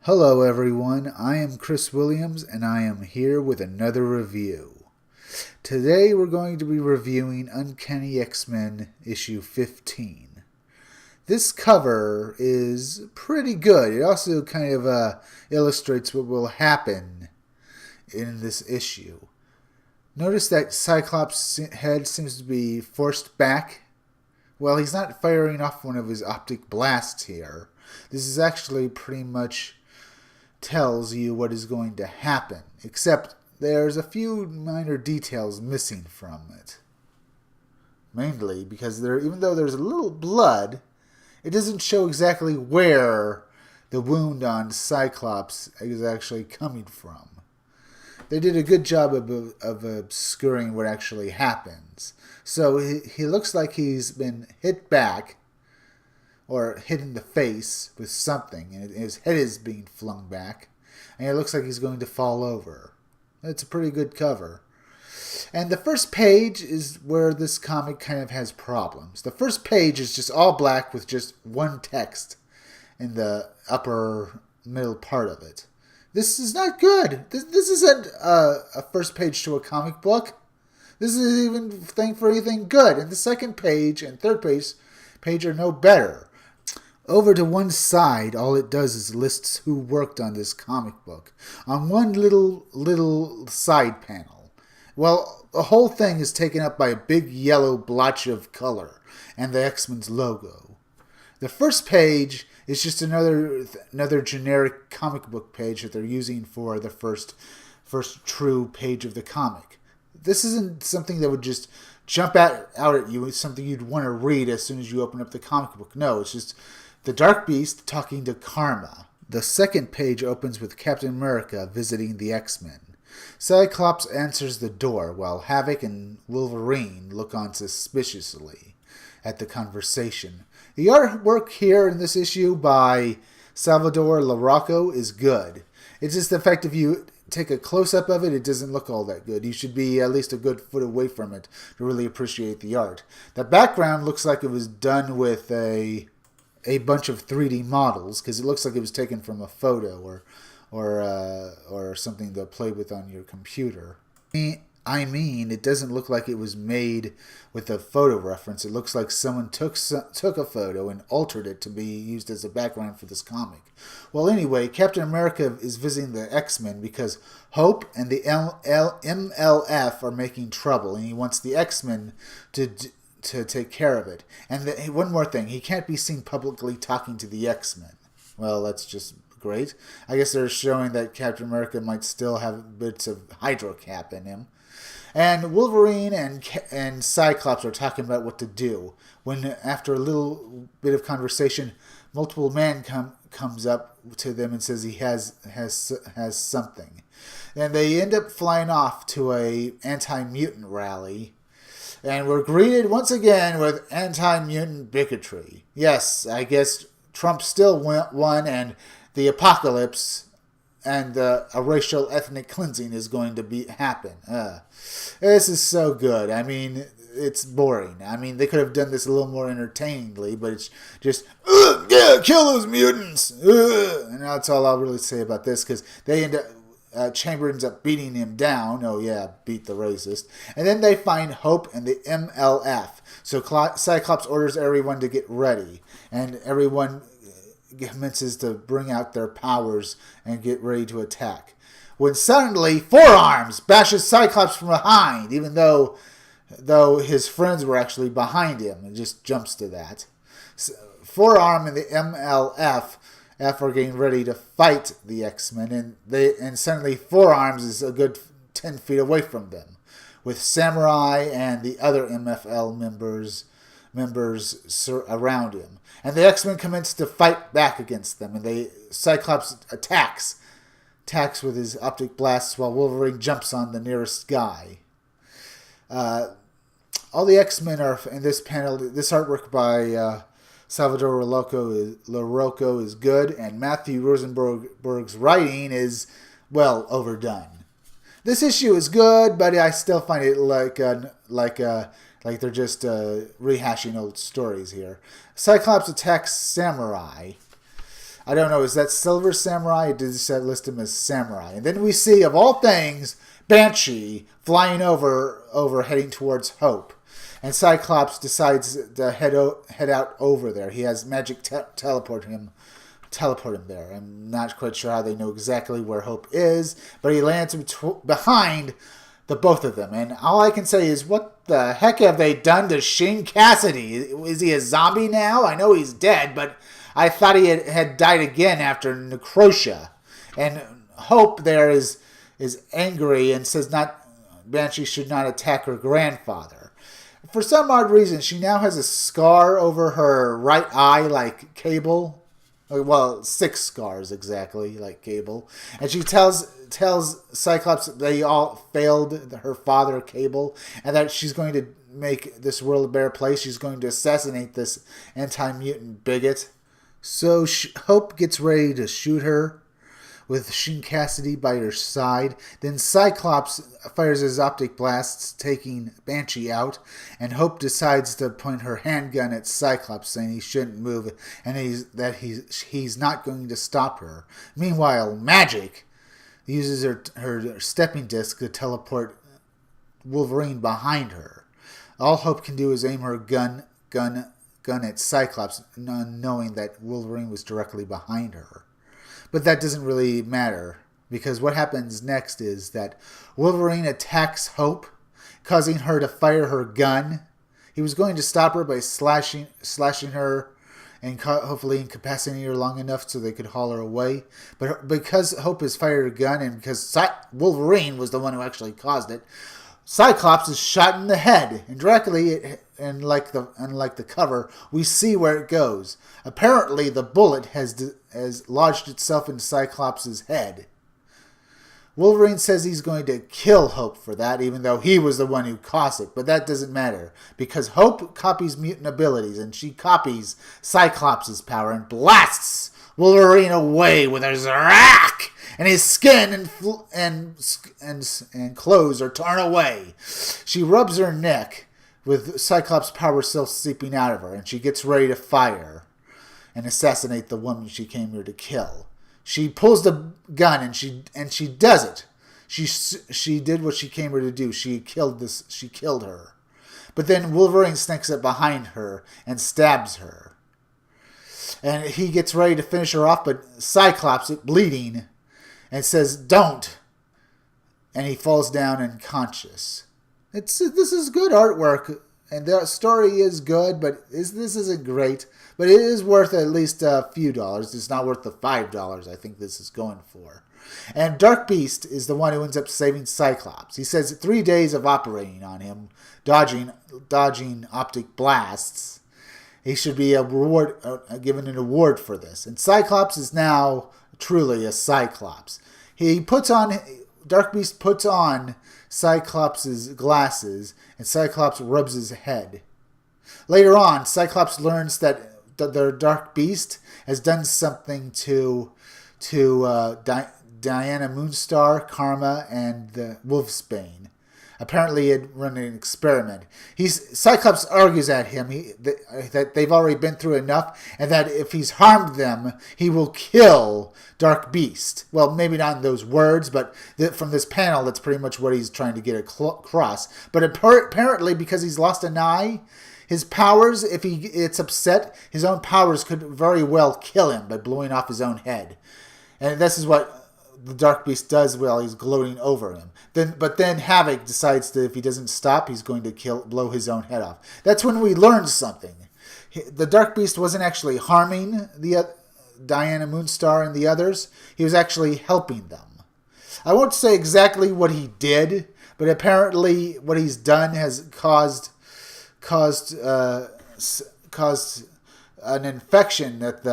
Hello everyone, I am Chris Williams and I am here with another review. Today we're going to be reviewing Uncanny X-Men issue 15. This cover is pretty good. It also kind of illustrates what will happen in this issue. Notice that Cyclops' head seems to be forced back. Well, he's not firing off one of his optic blasts here. This is actually pretty much tells you what is going to happen, except there's a few minor details missing from it. Mainly because even though there's a little blood, it doesn't show exactly where the wound on Cyclops is actually coming from. They did a good job of obscuring what actually happens. So he looks like he's been hit back, or hit in the face with something, and his head is being flung back, and it looks like he's going to fall over. It's a pretty good cover. And the first page is where this comic kind of has problems. The first page is just all black with just one text in the upper middle part of it. This is not good. This isn't a first page to a comic book. This isn't even thing for anything good. And the second page and third page are no better. Over to one side, all it does is lists who worked on this comic book on one little side panel. Well, the whole thing is taken up by a big yellow blotch of color and the X-Men's logo. The first page is just another generic comic book page that they're using for the first true page of the comic. This isn't something that would just jump out at you. It's something you'd want to read as soon as you open up the comic book. No, it's just the Dark Beast talking to Karma. The second page opens with Captain America visiting the X-Men. Cyclops answers the door while Havoc and Wolverine look on suspiciously at the conversation. The artwork here in this issue by Salvador Larocco is good. It's just the fact if you take a close-up of it, it doesn't look all that good. You should be at least a good foot away from it to really appreciate the art. The background looks like it was done with a bunch of 3D models, because it looks like it was taken from a photo or something to play with on your computer. I mean, it doesn't look like it was made with a photo reference. It looks like someone took a photo and altered it to be used as a background for this comic. Well, anyway, Captain America is visiting the X-Men because Hope and the M.L.F. are making trouble, and he wants the X-Men to take care of it. And one more thing, he can't be seen publicly talking to the X-Men. Well, that's just great. I guess they're showing that Captain America might still have bits of hydrocap in him. And Wolverine and Cyclops are talking about what to do, when after a little bit of conversation, multiple man comes up to them and says he has something. And they end up flying off to a anti-mutant rally. And we're greeted once again with anti-mutant bigotry. Yes, I guess Trump still won, and the apocalypse and a racial ethnic cleansing is going to happen. This is so good. I mean, it's boring. I mean, they could have done this a little more entertainingly, but it's just, yeah, kill those mutants. And that's all I'll really say about this, because they end up, Chamber ends up beating him down. Oh yeah, beat the racist. And then they find Hope and the M.L.F. So Cyclops orders everyone to get ready, and everyone commences to bring out their powers and get ready to attack. When suddenly, Forearms bashes Cyclops from behind, even though his friends were actually behind him, and just jumps to that. So, Forearm and the M.L.F. are getting ready to fight the X-Men, and suddenly Forearms is a good 10 feet away from them, with Samurai and the other MFL members around him. And the X-Men commence to fight back against them, and Cyclops attacks with his optic blasts while Wolverine jumps on the nearest guy. All the X-Men are in this panel. This artwork by Salvador Larocco is good, and Matthew Rosenberg's writing is, well, overdone. This issue is good, but I still find it like they're just rehashing old stories here. Cyclops attacks Samurai. I don't know, is that Silver Samurai? Or did it list him as Samurai? And then we see, of all things, Banshee flying over heading towards Hope. And Cyclops decides to head out over there. He has magic teleport him there. I'm not quite sure how they know exactly where Hope is, but he lands behind the both of them. And all I can say is, what the heck have they done to Shane Cassidy? Is he a zombie now? I know he's dead, but I thought he had died again after Necrotia. And Hope there is angry and says Banshee should not attack her grandfather. For some odd reason, she now has a scar over her right eye like Cable. Well, 6 scars exactly, like Cable. And she tells Cyclops that they all failed her father, Cable, and that she's going to make this world a better place. She's going to assassinate this anti-mutant bigot. So Hope gets ready to shoot her with Shane Cassidy by her side. Then Cyclops fires his optic blasts, taking Banshee out, and Hope decides to point her handgun at Cyclops, saying he shouldn't move and he's not going to stop her. Meanwhile, Magic uses her stepping disc to teleport Wolverine behind her. All Hope can do is aim her gun at Cyclops, knowing that Wolverine was directly behind her. But that doesn't really matter, because what happens next is that Wolverine attacks Hope, causing her to fire her gun. He was going to stop her by slashing her and hopefully incapacitating her long enough so they could haul her away. But because Hope has fired a gun, and because Wolverine was the one who actually caused it, Cyclops is shot in the head, and directly, unlike the cover, we see where it goes. Apparently, the bullet has lodged itself in Cyclops' head. Wolverine says he's going to kill Hope for that, even though he was the one who caused it. But that doesn't matter, because Hope copies mutant abilities, and she copies Cyclops' power and blasts Wolverine away with her Zarak! And his skin and clothes are torn away. She rubs her neck with Cyclops' power still seeping out of her, and she gets ready to fire and assassinate the woman she came here to kill. She pulls the gun and she does it. She did what she came here to do. She killed her. But then Wolverine sneaks up behind her and stabs her. And he gets ready to finish her off, but Cyclops, bleeding, and says, "Don't." And he falls down unconscious. This is good artwork, and the story is good, but this isn't great. But it is worth at least a few dollars. It's not worth the $5 I think this is going for. And Dark Beast is the one who ends up saving Cyclops. He says 3 days of operating on him, dodging optic blasts, he should be given an award for this. And Cyclops is now truly a Cyclops. Dark Beast puts on Cyclops' glasses, and Cyclops rubs his head. Later on, Cyclops learns that the Dark Beast has done something to Diana Moonstar, Karma, and the Wolfsbane. Apparently, he had run an experiment. Cyclops argues at him that they've already been through enough, and that if he's harmed them, he will kill Dark Beast. Well, maybe not in those words, but from this panel, that's pretty much what he's trying to get across. But apparently, because he's lost an eye, his powers, if he gets upset, his own powers could very well kill him by blowing off his own head. And this is what the Dark Beast does while he's gloating over him. But then Havoc decides that if he doesn't stop, he's going to blow his own head off. That's when we learned something. The Dark Beast wasn't actually harming Diana Moonstar and the others. He was actually helping them. I won't say exactly what he did, but apparently what he's done has caused an infection that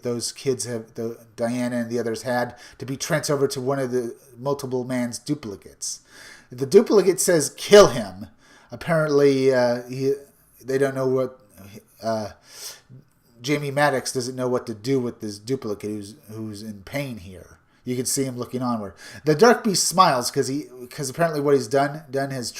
those kids Diana and the others had, to be transferred over to one of the multiple man's duplicates. The duplicate says kill him. Apparently, they don't know what. Jamie Maddox doesn't know what to do with this duplicate who's in pain here. You can see him looking onward. The Dark Beast smiles because apparently what he's done has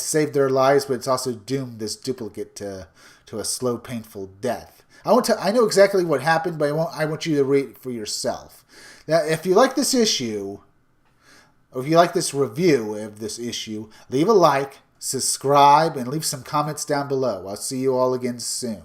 saved their lives, but it's also doomed this duplicate to to a slow, painful death. I know exactly what happened, but I want you to read it for yourself. Now, if you like this issue, or if you like this review of this issue, leave a like, subscribe, and leave some comments down below. I'll see you all again soon.